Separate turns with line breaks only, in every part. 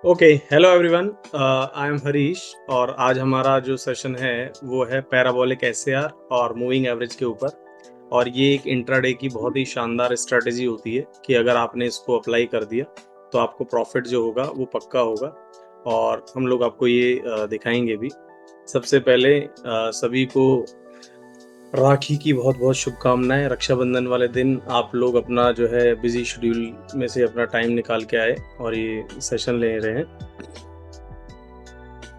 Okay, hello everyone. I am Harish और आज हमारा जो सेशन है वो है पैराबोलिक एसएआर और मूविंग एवरेज के ऊपर। और ये एक इंट्राडे की बहुत ही शानदार स्ट्रेटजी होती है कि अगर आपने इसको अप्लाई कर दिया तो आपको प्रॉफिट जो होगा वो पक्का होगा। और हम लोग आपको ये दिखाएंगे भी। सबसे पहले सभी को राखी की बहुत बहुत शुभकामनाएं। रक्षाबंधन वाले दिन आप लोग अपना जो है बिजी शेड्यूल में से अपना टाइम निकाल के आए और ये सेशन ले रहे हैं।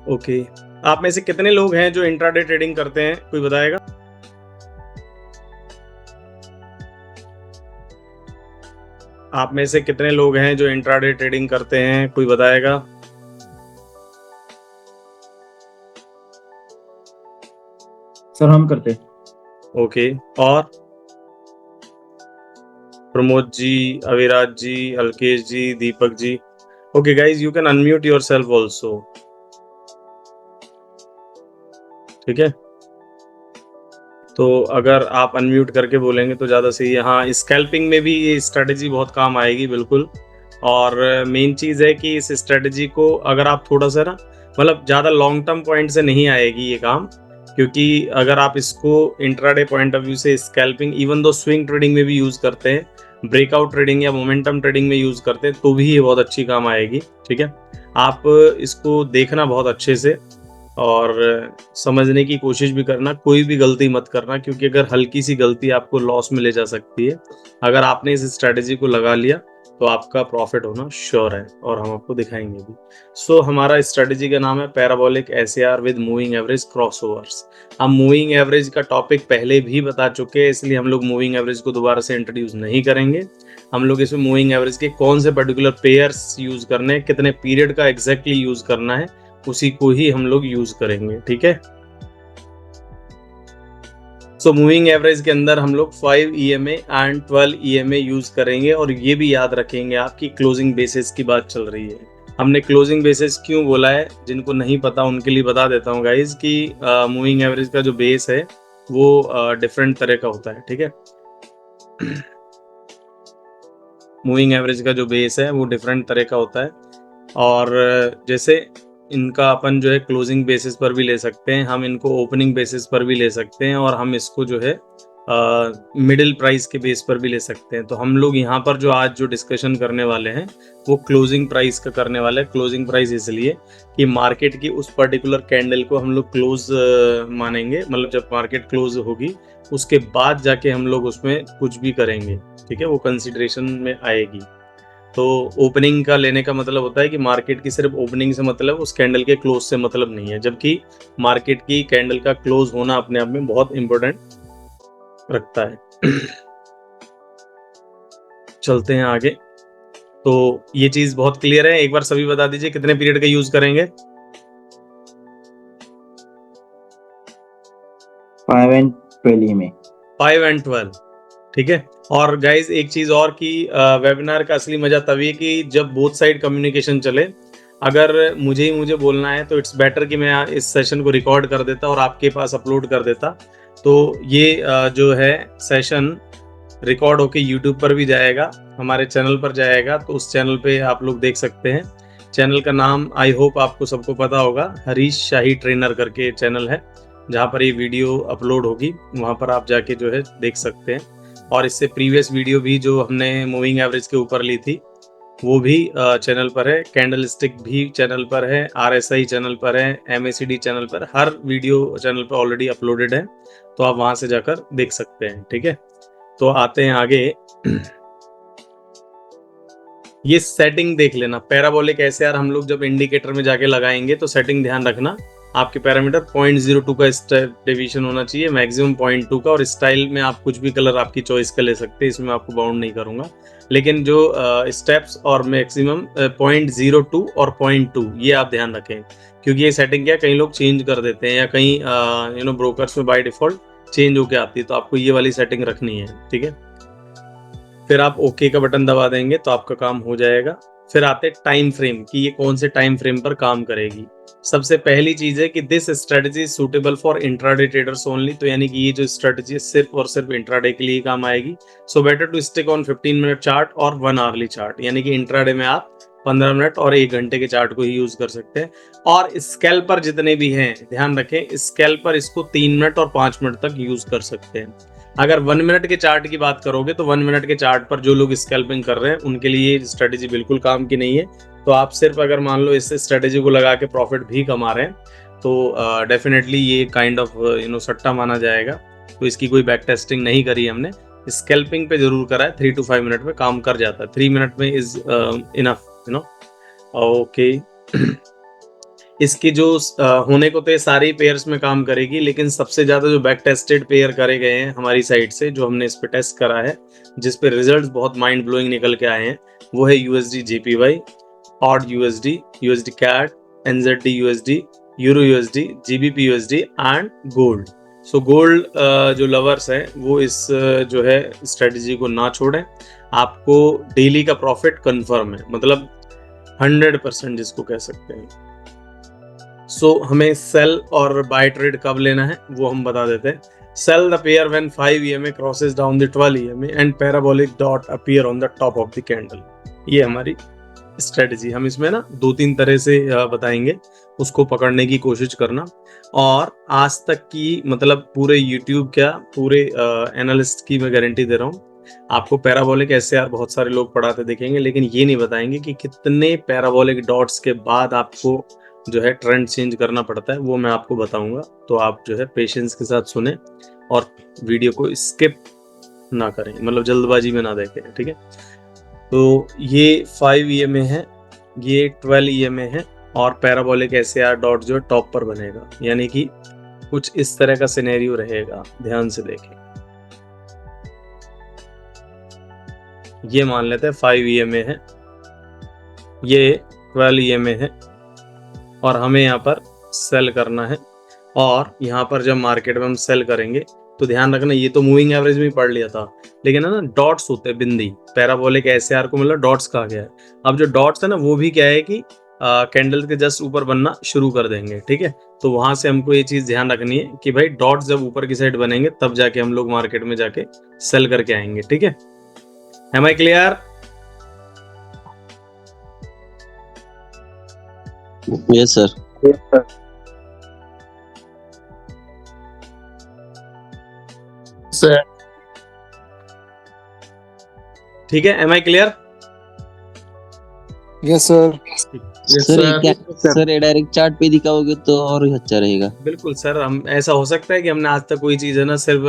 ओके, आप में से कितने लोग हैं जो इंट्राडे ट्रेडिंग करते हैं, कोई बताएगा? आप में से कितने लोग हैं जो इंट्राडे ट्रेडिंग करते हैं, कोई बताएगा?
सर हम करते।
ओके, और Pramod ji, Aviraj ji, Alkesh ji, Deepak ji. Okay guys, you can unmute yourself also. ठीक है, तो अगर आप अनम्यूट करके बोलेंगे तो ज़्यादा सही है। हाँ, स्कैल्पिंग में भी ये स्ट्रेटजी बहुत काम आएगी, बिल्कुल। और मेन चीज़ है कि इस स्ट्रेटजी को अगर आप थोड़ा सा ना मतलब ज़्यादा लॉन्ग टर्म पॉइंट से नहीं आएगी ये काम, क्योंकि अगर आप इसको इंट्राडे पॉइंट ऑफ व्यू से स्कैल्पिंग इवन दो स्विंग ट्रेडिंग में भी यूज़ करते हैं, ब्रेकआउट ट्रेडिंग या मोमेंटम ट्रेडिंग में यूज़ करते हैं, तो भी ये बहुत अच्छी काम आएगी। ठीक है, आप इसको देखना बहुत अच्छे से और समझने की कोशिश भी करना, कोई भी गलती मत करना, क्योंकि अगर हल्की सी गलती आपको लॉस में ले जा सकती है। अगर आपने इस स्ट्रेटजी को लगा लिया तो आपका प्रॉफिट होना श्योर है और हम आपको दिखाएंगे भी। सो हमारा स्ट्रेटजी का नाम है parabolic SAR with moving average crossovers. हम मूविंग एवरेज का टॉपिक पहले भी बता चुके हैं, इसलिए हम लोग मूविंग एवरेज को दोबारा से इंट्रोड्यूस नहीं करेंगे। हम लोग इसमें मूविंग एवरेज के कौन से पर्टिकुलर पेयर्स यूज करने हैं, कितने पीरियड का एग्जैक्टली यूज करना है, उसी को ही हम लोग यूज करेंगे। ठीक है, सो मूविंग एवरेज के अंदर हम लोग 5 EMA एंड 12 EMA यूज करेंगे। और ये भी याद रखेंगे आपकी क्लोजिंग बेसिस की बात चल रही है। हमने क्लोजिंग बेसिस क्यों बोला है, जिनको नहीं पता उनके लिए बता देता हूँ गाइज कि मूविंग एवरेज का जो बेस है वो डिफरेंट तरह का होता है। ठीक है, मूविंग एवरेज का जो बेस है वो डिफरेंट तरह का होता है। और जैसे इनका अपन जो है क्लोजिंग बेसिस पर भी ले सकते हैं, हम इनको ओपनिंग बेसिस पर भी ले सकते हैं, और हम इसको जो है मिडिल प्राइस के बेस पर भी ले सकते हैं। तो हम लोग यहाँ पर जो आज जो डिस्कशन करने वाले हैं वो क्लोजिंग प्राइस का करने वाले हैं। क्लोजिंग प्राइस इसलिए कि मार्केट की उस पर्टिकुलर कैंडल को हम लोग क्लोज मानेंगे, मतलब जब मार्केट क्लोज होगी उसके बाद जाके हम लोग उसमें कुछ भी करेंगे। ठीक है, वो कंसिडरेशन में आएगी। तो ओपनिंग का लेने का मतलब होता है कि मार्केट की सिर्फ ओपनिंग से मतलब, उस कैंडल के क्लोज से मतलब नहीं है, जबकि मार्केट की कैंडल का क्लोज होना अपने आप में बहुत इंपॉर्टेंट रखता है। चलते हैं आगे। तो ये चीज बहुत क्लियर है, एक बार सभी बता दीजिए कितने पीरियड का यूज करेंगे?
5 एंड 12 में
5 एंड 12। ठीक है, और गाइज एक चीज और कि वेबिनार का असली मजा तभी है कि जब बोथ साइड कम्युनिकेशन चले। अगर मुझे बोलना है तो इट्स बेटर कि मैं इस सेशन को रिकॉर्ड कर देता और आपके पास अपलोड कर देता। तो ये जो है सेशन रिकॉर्ड होके यूट्यूब पर भी जाएगा, हमारे चैनल पर जाएगा, तो उस चैनल पे आप लोग देख सकते हैं। चैनल का नाम आई होप आपको सबको पता होगा, हरीश शाही ट्रेनर करके चैनल है, जहाँ पर ये वीडियो अपलोड होगी वहाँ पर आप जाके जो है देख सकते हैं। और इससे प्रीवियस वीडियो भी जो हमने मूविंग एवरेज के ऊपर ली थी वो भी चैनल पर है, कैंडल स्टिक भी चैनल पर है, RSI चैनल पर है, MACD चैनल पर, हर वीडियो चैनल पर ऑलरेडी अपलोडेड है, तो आप वहां से जाकर देख सकते हैं। ठीक है, तो आते हैं आगे। ये सेटिंग देख लेना, पैराबोलिक एसएआर हम लोग जब इंडिकेटर में जाके लगाएंगे तो सेटिंग ध्यान रखना, आपके पैरामीटर 0.02 का डेविएशन होना चाहिए, मैक्सिमम 0.2 का। और स्टाइल में आप कुछ भी कलर आपकी चॉइस का ले सकते हैं, इसमें आपको बाउंड नहीं करूंगा। लेकिन जो स्टेप्स और मैक्सिमम 0.02 और 0.2 ये आप ध्यान रखें, क्योंकि ये सेटिंग क्या कई लोग चेंज कर देते हैं या कहीं ब्रोकर्स में बाय डिफॉल्ट चेंज होके आती है, तो आपको ये वाली सेटिंग रखनी है। ठीक है, फिर आप ओके का बटन दबा देंगे तो आपका काम हो जाएगा। फिर आते टाइम फ्रेम कि ये कौन से टाइम फ्रेम पर काम करेगी। सबसे पहली चीज है कि this strategy suitable for intraday traders only, तो यानी कि ये जो स्ट्रेटजी सिर्फ और सिर्फ इंट्राडे के लिए काम आएगी। So better to stick on 15 minute chart और 1 आवरली चार्ट, यानी कि इंट्राडे में आप 15 मिनट और 1 घंटे के चार्ट को ही यूज कर सकते हैं। और स्कैल्पर जितने भी हैं, ध्यान रखें, स्कैल्पर इसको 3 मिनट और 5 मिनट तक यूज कर सकते हैं। अगर 1 मिनट के चार्ट की बात करोगे तो 1 मिनट के चार्ट पर जो लोग स्कैल्पिंग कर रहे हैं उनके लिए स्ट्रेटेजी बिल्कुल काम की नहीं है। तो आप सिर्फ अगर मान लो इस स्ट्रेटेजी को लगा के प्रॉफिट भी कमा रहे हैं तो डेफिनेटली ये काइंड ऑफ सट्टा माना जाएगा। तो इसकी कोई बैक टेस्टिंग नहीं करी हमने, स्कैल्पिंग पे जरूर करा है। 3 to 5 मिनट में काम कर जाता है, 3 मिनट में इज इनफ ओके। इसकी जो होने को तो ये सारी पेयर्स में काम करेगी, लेकिन सबसे ज्यादा जो बैक टेस्टेड पेयर करे गए हैं हमारी साइड से, जो हमने इस पे टेस्ट करा है, जिस पे रिजल्ट्स बहुत माइंड ब्लोइंग निकल के आए हैं, वो है USD JPY, odd USD CAD, NZD USD, euro USD, GBP USD and gold. So gold जो लवर्स हैं वो इस जो है स्ट्रेटजी को ना छोड़ें। आपको डेली का प्रॉफिट कंफर्म है, मतलब 100% जिसको कह सकते हैं। सो हमें सेल और बाय ट्रेड कब लेना है वो हम बता देते हैं। Sell the pair when 5 EMA crosses down the 12 EMA and parabolic dot appear on the top of the candle. ये हमारी स्ट्रेटजी। हम इसमें ना 2-3 तरह से बताएंगे, उसको पकड़ने की कोशिश करना। और आज तक की मतलब पूरे YouTube क्या पूरे एनालिस्ट की मैं गारंटी दे रहा हूँ, आपको पैराबोलिक SAR बहुत सारे लोग पढ़ाते देखेंगे, लेकिन ये नहीं बताएंगे कि कितने पैराबोलिक डॉट्स के बाद आपको जो है ट्रेंड चेंज करना पड़ता है, वो मैं आपको बताऊंगा। तो आप जो है पेशेंस के साथ सुने और वीडियो को स्किप ना करें, मतलब जल्दबाजी में ना देखें, ठीक है। तो ये 5 EMA है, ये 12 EMA है और पैराबोलिक SAR डॉट जो टॉप पर बनेगा, यानी कि कुछ इस तरह का सिनेरियो रहेगा। ध्यान से देखें, ये मान लेते हैं 5 EMA है, ये 12 EMA है और हमें यहाँ पर सेल करना है। और यहाँ पर जब मार्केट में हम सेल करेंगे तो ध्यान रखना, ये तो मूविंग एवरेज में ही पढ़ लिया था, लेकिन है ना डॉट्स होते हैं, बिंदी, पैराबोलिक SAR को मतलब डॉट्स कहा गया है। अब जो डॉट्स है ना वो भी क्या है कि कैंडल के जस्ट ऊपर बनना शुरू कर देंगे, ठीक है। तो वहां से हमको ये चीज ध्यान रखनी है कि भाई डॉट्स जब ऊपर की साइड बनेंगे तब जाके हम लोग मार्केट में जाके सेल करके आएंगे, ठीक है। Am I clear?
Yes sir.
Sir
ठीक है, am I clear?
Yes sir.
Sir ये डायरेक्ट चार्ट पे दिखाओगे तो और अच्छा रहेगा।
बिल्कुल सर, हम ऐसा हो सकता है कि हमने आज तक कोई चीज़ है ना सिर्फ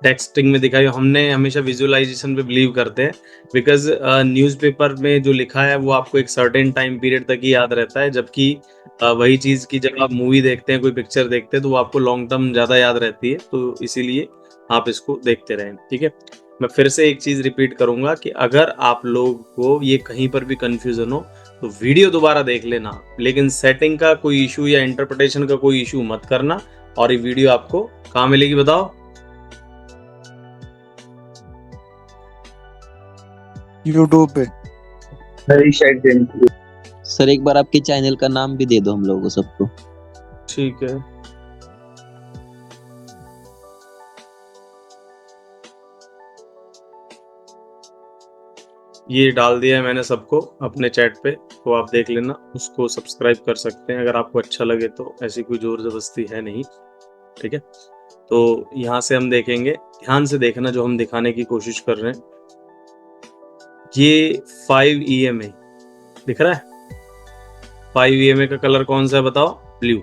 टेक्स्टिंग में दिखाई, हमने हमेशा विजुअलाइजेशन पे बिलीव करते हैं। बिकॉज न्यूज़पेपर में जो लिखा है वो आपको एक सर्टेन टाइम पीरियड तक ही याद रहता है, जबकि वही चीज़ की जब आप मूवी देखते हैं, कोई पिक्चर देखते हैं, तो वो आपको लॉन्ग टर्म ज़्यादा याद रहती है। तो इसीलिए आप इसको देखते रहें, ठीक है। मैं फिर से एक चीज़ रिपीट करूंगा कि अगर आप लोग को ये कहीं पर भी कंफ्यूजन हो तो वीडियो दोबारा देख लेना, लेकिन सेटिंग का कोई इशू या इंटरप्रिटेशन का कोई इशू मत करना। और ये वीडियो आपको कहाँ मिलेगी बताओ?
यूट्यूब पे।
सर एक बार आपके चैनल का नाम भी दे दो हम लोगों को सबको।
ठीक है, ये डाल दिया है मैंने सबको अपने चैट पे, तो आप देख लेना, उसको सब्सक्राइब कर सकते हैं अगर आपको अच्छा लगे तो। ऐसी कोई जोर जबरदस्ती है नहीं, ठीक है। तो यहाँ से हम देखेंगे, ध्यान से देखना जो हम दिखाने की कोशिश कर रहे हैं। ये 5 EMA दिख रहा है, 5 EMA का कलर कौन सा है बताओ? ब्लू।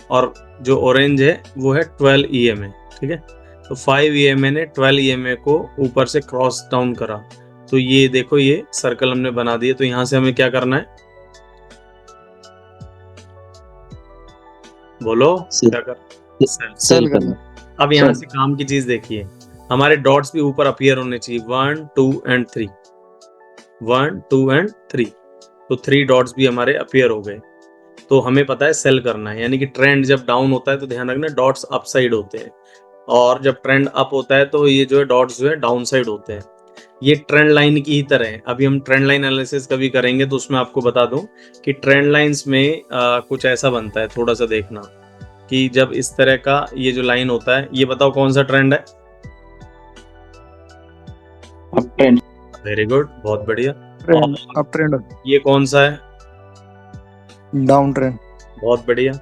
और जो ऑरेंज है वो है 12 EMA, ठीक है। तो 5 EMA ने 12 EMA को ऊपर से क्रॉस डाउन करा, तो ये देखो ये सर्कल हमने बना दिए। तो यहाँ से हमें क्या करना है, बोलो क्या कर?
सेल करना।
अब यहाँ से काम की चीज देखिए, हमारे डॉट्स भी ऊपर अपीयर होने चाहिए, 1 2 एंड 3, 1 2 एंड 3। तो 3 डॉट्स भी हमारे अपीयर हो गए। तो हमें पता है सेल करना है, यानी कि ट्रेंड जब डाउन होता है तो ध्यान रखना डॉट्स अप साइड होते हैं, और जब ट्रेंड अप होता है तो ये जो है डॉट्स जो है डाउन साइड होते हैं। ये ट्रेंड लाइन की ही तरह है। अभी हम ट्रेंड लाइन एनालिसिस कभी करेंगे तो उसमें आपको बता दूं कि ट्रेंड लाइंस में कुछ ऐसा बनता है, थोड़ा सा देखना कि जब इस तरह का ये जो लाइन होता है, ये बताओ कौन सा ट्रेंड है?
Up trend.
वेरी गुड, बहुत बढ़िया।
ट्रेंड,
और
अप ट्रेंड,
ये कौन सा है?
Down trend.
बहुत बढ़िया।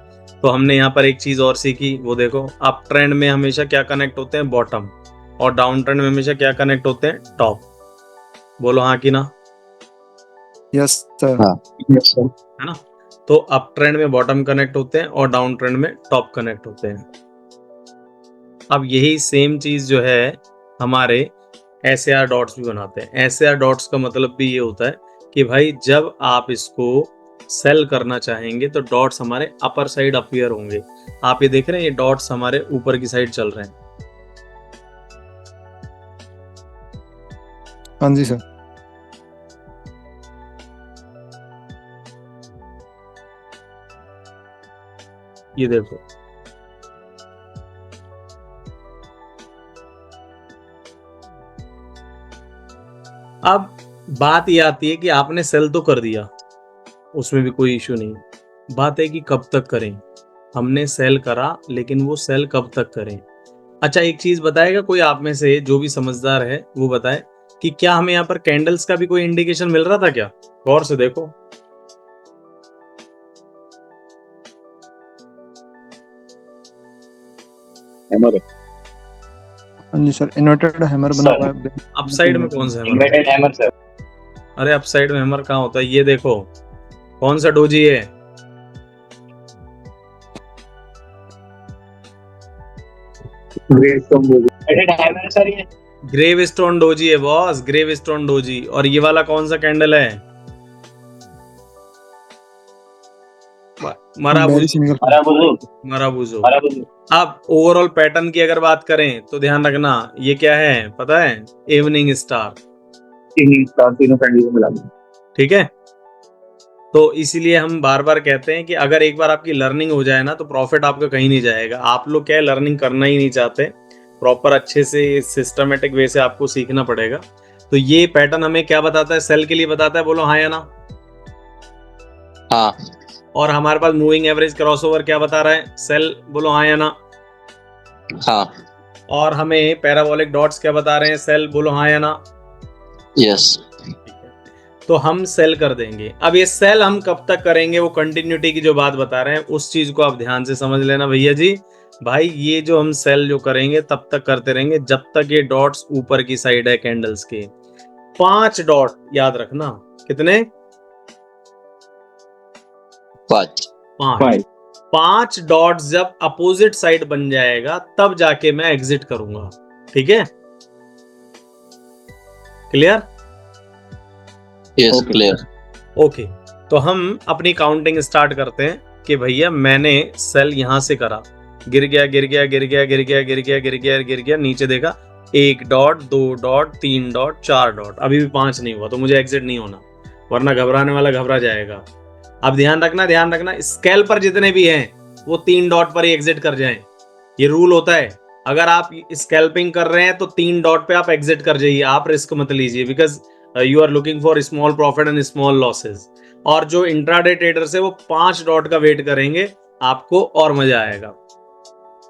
तो हमने यहाँ पर एक चीज और सीखी, वो देखो, अप ट्रेंड में हमेशा क्या कनेक्ट होते हैं? बॉटम। और डाउन ट्रेंड में हमेशा क्या कनेक्ट होते हैं? टॉप। बोलो हाँ कि ना?
Yes sir.
हाँ।
है ना? तो अप ट्रेंड में बॉटम कनेक्ट होते हैं और डाउन ट्रेंड में टॉप कनेक्ट होते हैं। अब यही सेम चीज जो है हमारे SAR डॉट्स भी बनाते हैं। SAR डॉट्स का मतलब भी ये होता है कि भाई जब आप इसको सेल करना चाहेंगे तो डॉट्स हमारे अपर साइड अपीयर होंगे। आप ये देख रहे हैं, ये डॉट्स हमारे ऊपर की साइड चल रहे हैं।
हाँ जी सर।
ये देखो, अब बात ये आती है कि आपने सेल तो कर दिया, उसमें भी कोई इश्यू नहीं। बात है कि कब तक करें। हमने सेल करा, लेकिन वो सेल कब तक करें? अच्छा, एक चीज बताएगा कोई आप में से जो भी समझदार है, वो बताए कि क्या हमें यहाँ पर कैंडल्स का भी कोई इंडिकेशन मिल रहा था क्या? गौर से देखो।
हाँ जी सर, इन्वर्टेड हैमर बना हुआ है।
अप साइड में कौन सा हैमर?
Inverted hammer sir.
अरे अप साइड में हैमर कहाँ होता है? ये देखो, कौन सा डोजी है? ग्रेव स्टोन डोजी है बॉस, ग्रेव स्टोन डोजी। और ये वाला कौन सा कैंडल है? मराबूजो। अब ओवरऑल पैटर्न की अगर बात करें तो ध्यान रखना, ये क्या है पता है? Evening star.
तीनों कैंडल को मिला दो।
ठीक है, तो इसीलिए हम बार बार कहते हैं कि अगर एक बार आपकी लर्निंग हो जाए ना तो प्रॉफिट आपका कहीं नहीं जाएगा। आप लोग क्या है, लर्निंग करना ही नहीं चाहते, प्रॉपर अच्छे से सिस्टमेटिक वे से आपको सीखना पड़ेगा। तो ये पैटर्न हमें क्या बताता है? सेल के लिए बताता है, बोलो हाँ या ना?
हाँ।
और हमारे पास मूविंग एवरेज क्रॉसओवर क्या बता रहा है? सेल। बोलो हाँ या ना?
हाँ।
और हमें पैराबोलिक डॉट्स क्या बता रहे हैं? सेल। बोलो हाँ या ना?
यस।
तो हम सेल कर देंगे। अब ये सेल हम कब तक करेंगे? वो कंटिन्यूटी की जो बात बता रहे हैं, उस चीज को आप ध्यान से समझ लेना भैया जी। भाई ये जो हम सेल जो करेंगे तब तक करते रहेंगे जब तक ये डॉट्स ऊपर की साइड है कैंडल्स के। 5 डॉट याद रखना। कितने?
5।
5 डॉट्स जब अपोजिट साइड बन जाएगा तब जाके मैं एग्जिट करूंगा। ठीक है, क्लियर?
Yes, clear.
ओके, तो हम अपनी काउंटिंग स्टार्ट करते हैं कि भैया मैंने सेल यहां से करा, गिर गया गिर गया गिर गया गिर गया गिर गया गिर गया गिर गया, नीचे देखा 1 डॉट 2 डॉट 3 डॉट 4 डॉट, अभी भी 5 नहीं हुआ, तो मुझे एग्जिट नहीं होना, वरना घबराने वाला घबरा जाएगा। अब ध्यान रखना, स्केल पर जितने भी हैं वो 3 डॉट पर ही एग्जिट कर जाएं। ये रूल होता है, अगर आप स्कैल्पिंग कर रहे हैं तो 3 डॉट पे आप एग्जिट कर जाइए, आप रिस्क मत लीजिए, because you are looking for small profit and small losses. और जो इंट्राडे ट्रेडर्स है वो 5 डॉट का वेट करेंगे, आपको और मजा आएगा।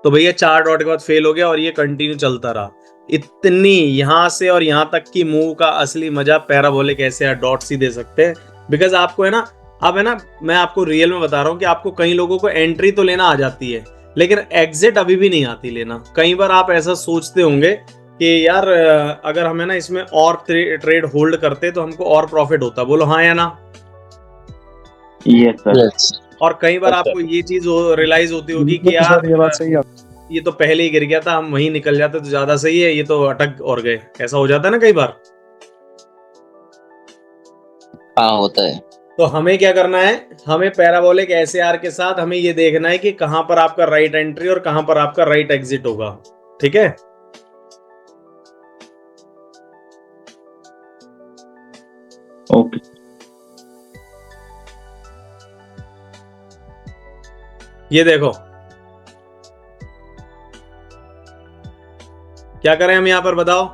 तो भैया 4 डॉट के बाद फेल हो गया और ये कंटिन्यू चलता रहा। इतनी यहां से और यहां तक की मूव का असली मजा पैराबोलिक ऐसे डॉट्स ही दे सकते हैं, बिकॉज आपको है ना, अब है ना, मैं आपको रियल में बता रहा हूं कि आपको कई लोगों को एंट्री तो लेना आ जाती है लेकिन एग्जिट अभी भी नहीं आती लेना। कई बार आप ऐसा सोचते होंगे कि यार अगर हमें ना इसमें और ट्रेड होल्ड करते तो हमको और प्रॉफिट होता। बोलो हाँ या ना?
Yes sir.
और कई बार आपको ये चीज रियलाइज होती होगी कि यार
ये बात सही है।
ये तो पहले ही गिर गया था, हम वहीं निकल जाते तो ज्यादा सही है, ये तो अटक और गए। ऐसा हो जाता है ना कई बार।
हाँ, होता है।
तो हमें क्या करना है, हमें पैराबोलिक एसएआर के साथ हमें ये देखना है कि कहां पर आपका राइट एंट्री और कहां पर आपका राइट एग्जिट होगा। ठीक है,
ओके।
ये देखो क्या करें हम यहां पर, बताओ।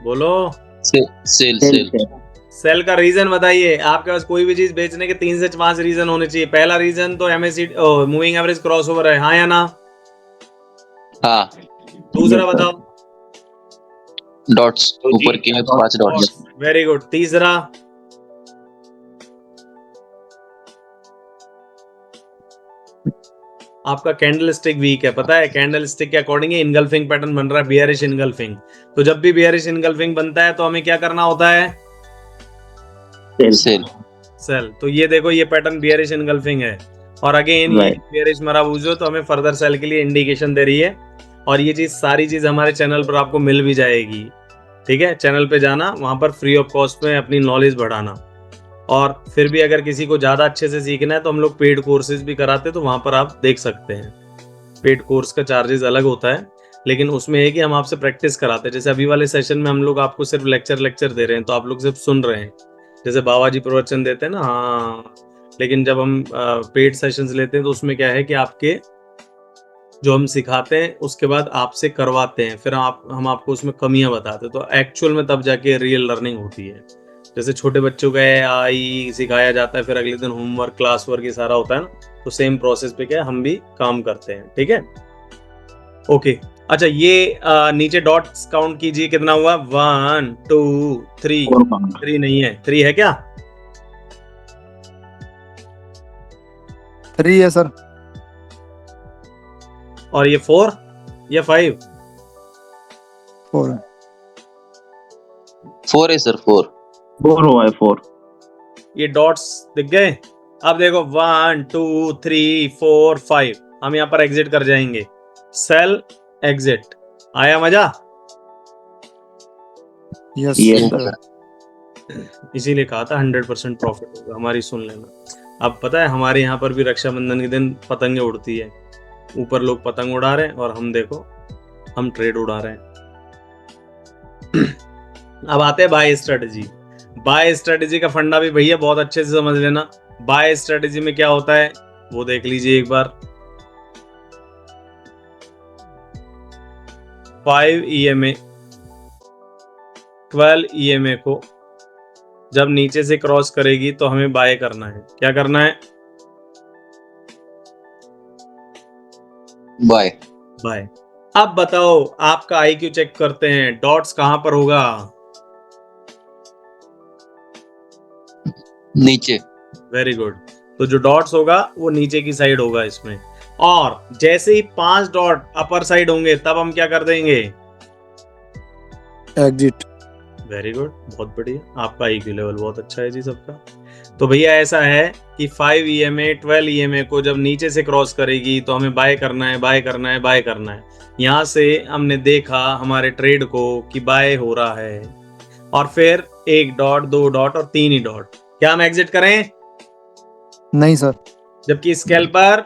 बोलो।
सेल।
सेल का रीजन बताइए। आपके पास कोई भी चीज बेचने के 3 से 5 रीजन होने चाहिए। पहला रीजन तो MACD मूविंग एवरेज क्रॉसओवर है, हाँ या ना?
हाँ।
दूसरा बताओ।
डॉट्स,
तो जी,
ऊपर के 5 डॉट्स।
Very good. तीसरा, आपका कैंडल स्टिक वीक है, पता है कैंडल स्टिक के अकॉर्डिंग इनगल्फिंग पैटर्न बन रहा है, बियरिश इनगल्फिंग। तो जब भी बियरिश इनगल्फिंग बनता है तो हमें क्या करना होता है?
सेल।
सेल। तो ये देखो, ये पैटर्न बियरिश इनगल्फिंग है और अगेन ये
Right.
बियरिश मराबूजो, तो हमें फर्दर सेल के लिए इंडिकेशन दे रही है। और ये चीज, सारी चीज हमारे चैनल पर आपको मिल भी जाएगी। ठीक है, चैनल पे जाना, वहां पर फ्री ऑफ कॉस्ट में अपनी नॉलेज बढ़ाना। और फिर भी अगर किसी को ज्यादा अच्छे से सीखना है तो हम लोग पेड कोर्सेज भी कराते हैं, तो वहां पर आप देख सकते हैं। पेड कोर्स का चार्जेस अलग होता है, लेकिन उसमें है कि हम आपसे प्रैक्टिस कराते हैं। जैसे अभी वाले सेशन में हम लोग आपको सिर्फ लेक्चर दे रहे हैं, तो आप लोग सिर्फ सुन रहे हैं, जैसे बाबा जी प्रवचन देते हैं ना, हाँ। लेकिन जब हम पेड सेशंस लेते हैं तो उसमें क्या है कि आपके जो हम सिखाते हैं उसके बाद आपसे करवाते हैं, फिर हम आपको उसमें कमियां बताते हैं, तो एक्चुअल में तब जाके रियल लर्निंग होती है। जैसे छोटे बच्चों का आई सिखाया जाता है, फिर अगले दिन होमवर्क, क्लास वर्क, ये सारा होता है ना, तो सेम प्रोसेस पे क्या है, हम भी काम करते हैं। ठीक है, ओके। अच्छा, ये नीचे डॉट्स काउंट कीजिए, कितना हुआ? 1 2 3।
4 count.
3 नहीं है, 3 है क्या?
3 है सर।
और ये 4 या 5?
4 है।
4 है सर, 4।
4 हुआ है, 4.
ये डॉट्स दिख गए? अब देखो 1 2 3 4 5, हम यहाँ पर एग्जिट कर जाएंगे। Sell exit. आया मजा?
Yes
Yes,
sir.
इसीलिए कहा था 100% प्रॉफिट होगा, हमारी सुन लेना। अब पता है हमारे यहाँ पर भी रक्षाबंधन के दिन पतंगे उड़ती है, ऊपर लोग पतंग उड़ा रहे हैं और हम देखो, हम ट्रेड उड़ा रहे हैं। अब आते हैं बाय स्ट्रेटजी। बाय स्ट्रेटजी का फंडा भी भैया बहुत अच्छे से समझ लेना। बाय स्ट्रेटजी में क्या होता है वो देख लीजिए एक बार। 5 EMA 12 EMA को जब नीचे से क्रॉस करेगी तो हमें बाय करना है। क्या करना है?
बाय।
बाय। अब बताओ, आपका IQ चेक करते हैं, डॉट्स कहां पर होगा?
नीचे।
Very good. तो जो डॉट्स होगा वो नीचे की साइड होगा इसमें, और जैसे ही 5 डॉट अपर साइड होंगे तब हम क्या कर देंगे?
एग्जिट।
वेरी गुड, बहुत बढ़िया, आपका IQ लेवल बहुत अच्छा है जी सबका। तो भैया ऐसा है कि 5 EMA 12 EMA को जब नीचे से क्रॉस करेगी तो हमें बाय करना है, बाय करना है, बाय करना है। यहाँ से हमने देखा हमारे ट्रेड को कि बाय हो रहा है, और फिर 1 डॉट 2 डॉट और 3 ही डॉट, क्या हम एग्जिट करें?
नहीं सर।
जबकि स्कैल्पर,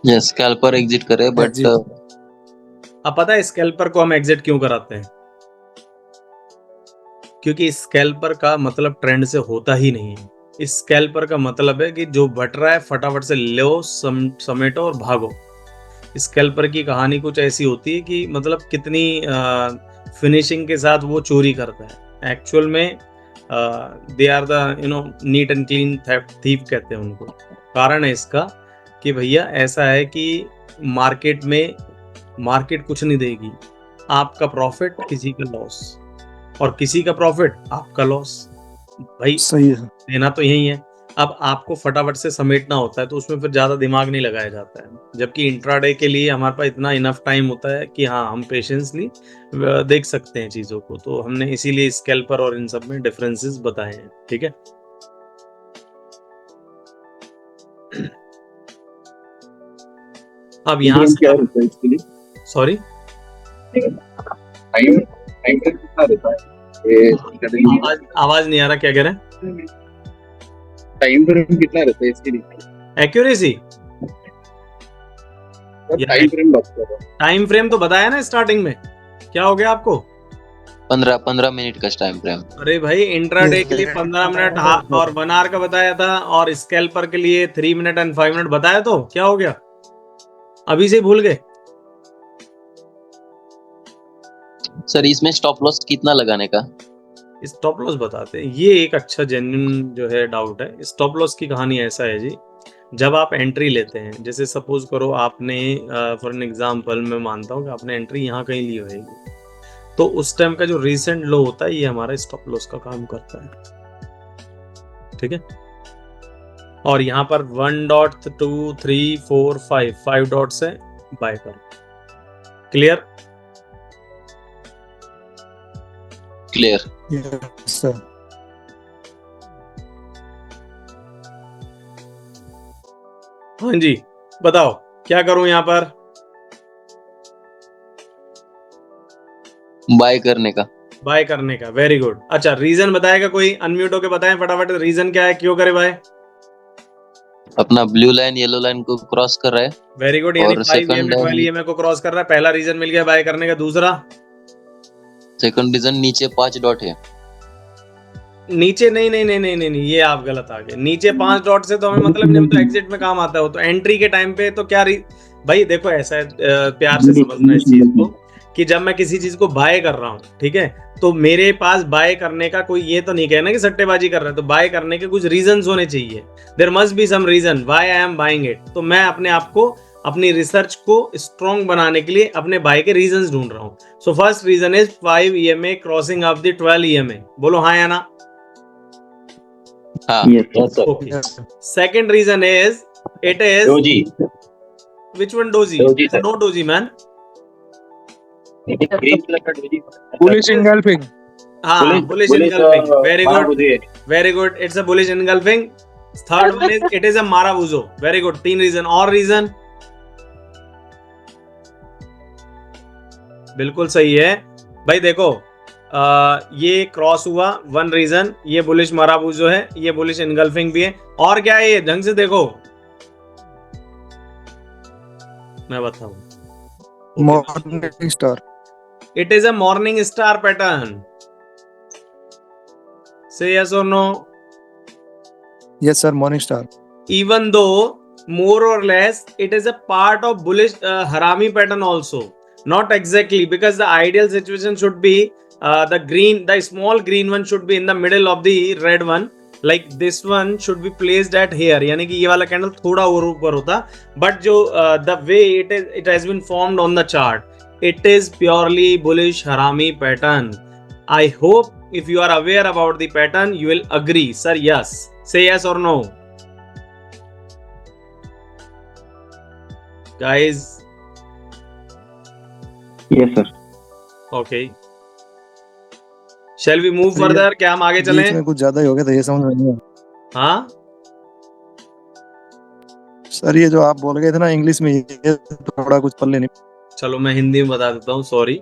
यस, स्कैल्पर एग्जिट करे, बट
Exit.
अब पता है स्कैल्पर को हम एग्जिट क्यों कराते हैं? क्योंकि स्कैल्पर का मतलब ट्रेंड से होता ही नहीं है। स्कैल्पर का मतलब है कि जो बट रहा है फटाफट से लो, समेटो और भागो। स्कैल्पर की कहानी कुछ ऐसी होती है कि मतलब कितनी फिनिशिंग के साथ वो चोरी करता है। एक्चुअल में they are the neat and clean thief कहते हैं उनको। कारण है इसका कि भैया ऐसा है कि मार्केट कुछ नहीं देगी, आपका प्रॉफिट किसी का लॉस, और किसी का प्रॉफिट आपका लॉस। भाई
सही है सर।
देना तो यही है। अब आपको फटाफट से समेटना होता है, तो उसमें फिर ज्यादा दिमाग नहीं लगाया जाता है। जबकि इंट्राडे के लिए हमारे पास इतना इनफ टाइम होता है कि हाँ, हम पेशेंसली देख सकते हैं चीजों को। तो हमने इसीलिए स्कैल्पर और इन सब में डिफरेंसेस बताए हैं। ठीक है, अब यहाँ
क्या
से
रहता है इसके लिए?
सॉरी,
टाइम टाइम कितना रहता है ये?
आवाज नहीं आ रहा, क्या कह रहे हैं?
टाइम फ्रेम कितना रहता है इसके लिए?
एक्यूरेसी,
टाइम फ्रेम बात कर रहा हूँ।
टाइम फ्रेम तो बताया ना स्टार्टिंग में। क्या हो गया आपको?
15 मिनट का टाइम फ्रेम।
अरे भाई, इंट्राडे के लिए 15 मिनट और 1 आवर का बताया था, और स्कैल्पर के लिए 3 मिनट एंड 5 मिनट बताया। तो क्या हो गया, अभी से भूल गए?
सर इसमें स्टॉप लॉस कितना लगाने का?
स्टॉप लॉस बताते हैं, ये एक अच्छा जेन्युइन जो है डाउट है। स्टॉप लॉस की कहानी ऐसा है जी जब आप एंट्री लेते हैं, जैसे सपोज करो आपने फॉर एन एग्जांपल मैं मानता हूँ कि आपने एंट्री यहाँ कहीं ली होगी, तो उस टाइम का जो रीसेंट लो होता है ये हमारा स्टॉप लॉस का काम करता है, ठीक है। और यहाँ पर 1 डॉट 2 3 4 5 डॉट से बाय करो। क्लियर?
क्लियर।
Yes sir.
हाँ जी, बताओ क्या करूं यहाँ पर?
बाय करने का।
बाय करने का, वेरी गुड। अच्छा, रीजन बताएगा कोई? अनम्यूट होके बताएं फटाफट, रीजन क्या है, क्यों करे बाय?
अपना ब्लू लाइन येलो लाइन को क्रॉस कर रहा है।
वेरी गुड, यानी
और
5
सेकंड
12 EMA को क्रॉस कर रहा है। पहला रीजन मिल गया बाय करने का। दूसरा,
सेकंड रीजन नीचे 5 डॉट है।
नीचे नहीं, ये आप गलत आ गए। नीचे 5 डॉट से तो हमें मतलब नहीं, तो एग्जिट में काम आता है। तो एंट्री के टाइम पे तो क्या भाई देखो, ऐसा है, प्यार से समझना इस चीज को कि जब मैं किसी चीज को बाय कर रहा हूँ, ठीक है, तो मेरे पास बाय करने का कोई ये तो नहीं कहना कि सट्टेबाजी कर रहा है। तो बाय करने के कुछ रीजंस होने चाहिए। There must be some reason why I am buying it. तो मैं अपने आप को, अपनी रिसर्च को स्ट्रॉन्ग बनाने के लिए अपने बाय के रीजंस ढूंढ रहा हूँ। So first reason is 5 EMA crossing of the 12 EMA। बोलो हाँ या ना?
हाँ।
Yes, sir.
Okay. Second reason is it is
Doji.
which one doji?
Doji, sir.
No doji, man.
Green color का doji.
Bullish engulfing.
हाँ, bullish engulfing. Very good.
Marabuzi.
Very good. It's a bullish engulfing. Third one is it is a Marabuzo. Very good. 3 reason और reason बिल्कुल सही है भाई। देखो ये cross हुआ, 1 रीजन, ये बुलिश माराबूजो है, ये बुलिश इनगल्फिंग भी है। और क्या है ये? ढंग से देखो, मैं बताऊं।
Morning star.
It is a morning star pattern. Say yes और no?
Yes sir, morning star.
Even though more or less it is a part of bullish harami pattern also, not exactly, because the ideal situation should be the small green one should be in the middle of the red one, like this one should be placed at here, यानी कि ये वाला candle थोड़ा और ऊपर होता, but जो the way it has been formed on the chart, it is purely bullish harami pattern. I hope if you are aware about the pattern you will agree. Sir, yes, say yes or no guys.
Yes, sir.
Okay, shall we move further? क्या हम आगे चलें?
बीच में कुछ ज्यादा ही हो गया था, ये समझ में नहीं आया।
हाँ
सर ये जो आप बोल गए थे ना इंग्लिश में, ये थोड़ा कुछ पल्ले नहीं।
चलो मैं हिंदी में बता देता हूँ, सॉरी।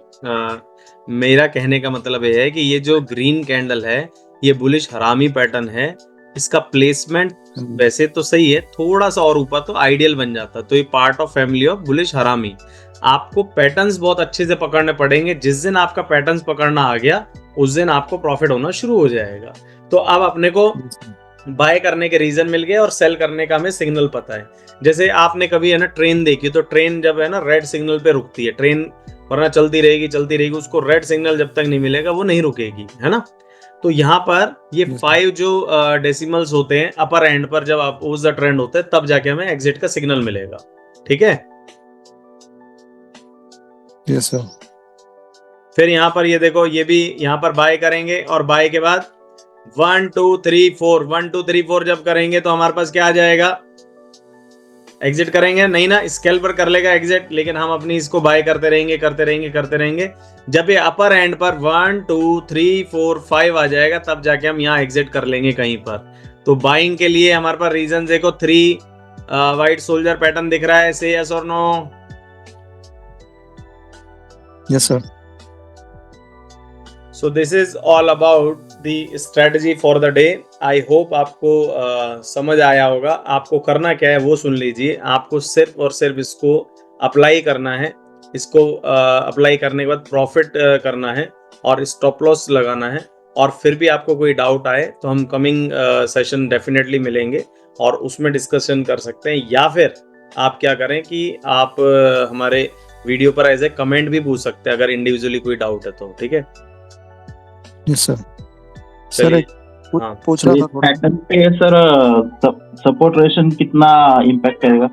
मेरा कहने का मतलब ये है कि ये जो ग्रीन कैंडल है ये बुलिश हरामी पैटर्न है। इसका प्लेसमेंट वैसे तो सही है, थोड़ा सा और ऊपर तो आइडियल बन जाता। तो ये part of family of bullish हरामी। आपको पैटर्न्स बहुत अच्छे से पकड़ने पड़ेंगे। जिस दिन आपका पैटर्न्स पकड़ना आ गया उस दिन आपको प्रॉफिट होना शुरू हो जाएगा। तो अब अपने को बाय करने के रीजन मिल गए और सेल करने का हमें सिग्नल पता है। जैसे आपने कभी है ना ट्रेन देखी, तो ट्रेन जब है ना रेड सिग्नल पे रुकती है, ट्रेन वरना चलती रहेगी, उसको रेड सिग्नल जब तक नहीं मिलेगा वो नहीं रुकेगी, है ना। तो यहाँ पर ये 5 जो डेसिमल्स होते हैं अपर एंड पर, जब अपोज द ट्रेंड होते हैं तब जाके हमें एग्जिट का सिग्नल मिलेगा, ठीक है।
Yes sir.
फिर यहाँ पर ये देखो, ये भी यहाँ पर बाय करेंगे और बाय के बाद 1 2 3 4 1 2 3 4 जब करेंगे तो हमारे पास क्या आ जाएगा? एग्जिट करेंगे नहीं ना, स्केल पर कर लेगा एग्जिट, लेकिन हम अपनी इसको बाय करते रहेंगे। जब ये अपर एंड पर 1 2 3 4 5 आ जाएगा तब जाके हम यहाँ एग्जिट कर लेंगे कहीं पर। तो बाइंग के लिए हमारे पास रीजन देखो, 3 व्हाइट सोल्जर पैटर्न दिख रहा है। से यस और no?
Yes sir.
So this is all about the strategy for the day. I hope आपको समझ आया होगा। आपको करना क्या है वो सुन लीजिए। आपको सिर्फ और सिर्फ इसको अप्लाई करना है। इसको अप्लाई करने के बाद प्रॉफिट करना है और स्टॉप लॉस लगाना है। और फिर भी आपको कोई डाउट आए तो हम कमिंग सेशन डेफिनेटली मिलेंगे और उसमें डिस्कशन कर सकते हैं। या फिर आप क्या करें कि आप हमारे वीडियो पर एज ए कमेंट भी पूछ सकते हैं अगर इंडिविजुअली कोई डाउट है तो, ठीक है।
Yes sir. सर कुछ
हाँ
पूछना
तो
था थोड़ा।
पैटर्न पे सर सपोर्ट रेशन कितना इम्पैक्ट करेगा?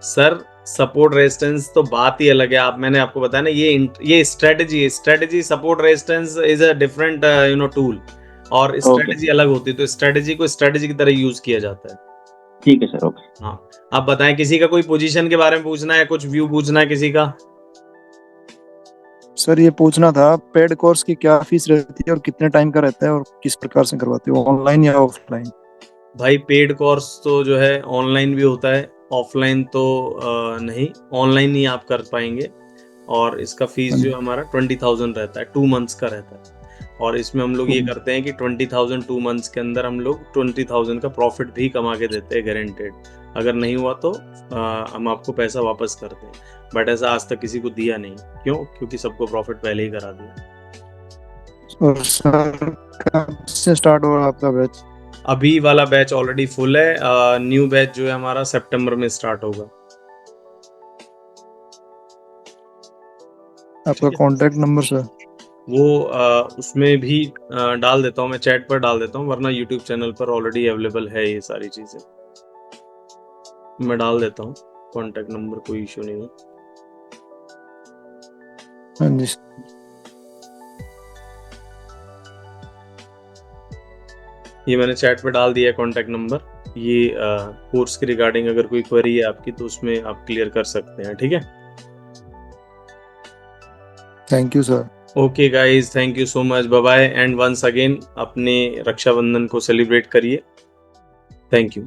सर सपोर्ट रेजिस्टेंस तो बात ही अलग है। आप मैंने आपको बताया ना, ये strategy support resistance is a different tool, और स्ट्रेटेजी अलग होती है। तो स्ट्रेटेजी को स्ट्रेटेजी की तरह यूज किया जाता है।
ठीक है सर, ओके।
हाँ, आप बताएं, किसी का कोई पोजीशन के बारे में पूछना है, कुछ व्यू पूछना है किसी का?
सर ये पूछना था, पेड कोर्स की क्या फीस रहती है और कितने टाइम का रहता है और किस प्रकार से करवाते हो, ऑनलाइन या ऑफलाइन?
भाई पेड कोर्स तो जो है ऑनलाइन भी होता है, ऑफलाइन तो नहीं, ऑनलाइन ही आप कर पाएंगे। और इसका फीस जो हमारा 20,000 रहता है, 2 मंथ्स का रहता है। और इसमें हम लोग ये करते हैं कि 20,000 2 मंथ्स के अंदर हम लोग 20,000 का प्रॉफिट भी कमा के देते हैं, गारंटेड। अगर नहीं हुआ तो हम आपको पैसा वापस करते हैं, बट ऐसा आज तक किसी को दिया नहीं। क्यों? क्योंकि सबको प्रॉफिट पहले ही करा दिया।
और सर कब से स्टार्ट हो रहा है आपका बैच?
अभी वाला बैच ऑलरेडी फुल है। न्यू बैच जो है हमारा सितंबर में स्टार्ट होगा।
आपका कॉन्टेक्ट नंबर सर?
वो उसमें भी डाल देता हूँ, मैं चैट पर डाल देता हूँ, वरना यूट्यूब चैनल पर ऑलरेडी अवेलेबल है ये सारी चीज़ें। मैं डाल देता हूँ कॉन्टेक्ट नंबर, कोई इशू नहीं है।
हाँ जी।
ये मैंने चैट पे डाल दिया कॉन्टेक्ट नंबर। ये कोर्स के रिगार्डिंग अगर कोई क्वेरी है आपकी तो उसमें आप क्लियर कर सकते हैं, ठीक है?
Thank you sir.
Okay guys, thank you so much, bye bye, and once again अपने रक्षाबंधन को सेलिब्रेट करिए। Thank you.